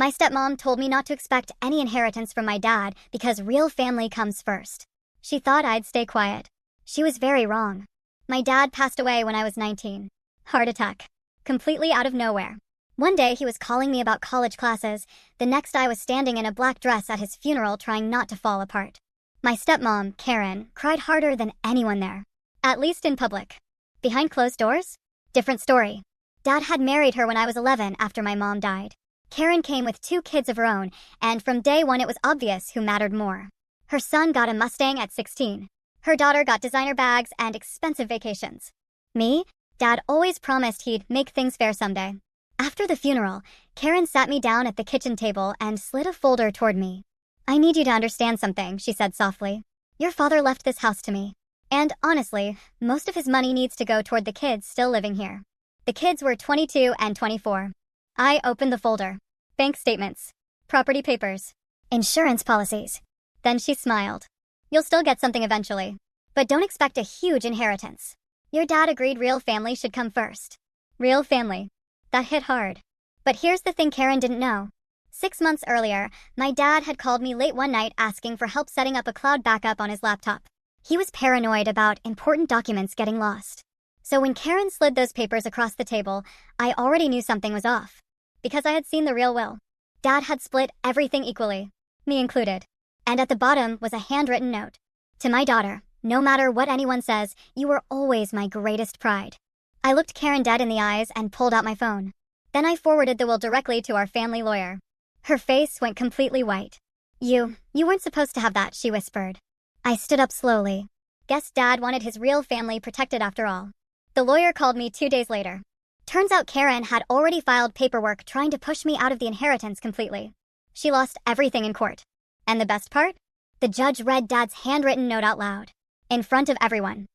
My stepmom told me not to expect any inheritance from my dad because real family comes first. She thought I'd stay quiet. She was very wrong. My dad passed away when I was 19. Heart attack. Completely out of nowhere. One day he was calling me about college classes. The next I was standing in a black dress at his funeral trying not to fall apart. My stepmom, Karen, cried harder than anyone there. At least in public. Behind closed doors? Different story. Dad had married her when I was 11 after my mom died. Karen came with 2 kids of her own, and from day one it was obvious who mattered more. Her son got a Mustang at 16. Her daughter got designer bags and expensive vacations. Me? Dad always promised he'd make things fair someday. After the funeral, Karen sat me down at the kitchen table and slid a folder toward me. "I need you to understand something," she said softly. "Your father left this house to me. And honestly, most of his money needs to go toward the kids still living here." The kids were 22 and 24. I opened the folder. Bank statements. Property papers. Insurance policies. Then she smiled. "You'll still get something eventually. But don't expect a huge inheritance. Your dad agreed real family should come first." Real family. That hit hard. But here's the thing Karen didn't know. 6 months earlier, my dad had called me late one night asking for help setting up a cloud backup on his laptop. He was paranoid about important documents getting lost. So when Karen slid those papers across the table, I already knew something was off. Because I had seen the real will. Dad had split everything equally, me included. And at the bottom was a handwritten note. "To my daughter, no matter what anyone says, you were always my greatest pride." I looked Karen dead in the eyes and pulled out my phone. Then I forwarded the will directly to our family lawyer. Her face went completely white. You weren't supposed to have that," she whispered. I stood up slowly. Guess Dad wanted his real family protected after all. The lawyer called me 2 days later. Turns out Karen had already filed paperwork trying to push me out of the inheritance completely. She lost everything in court. And the best part? The judge read Dad's handwritten note out loud. In front of everyone.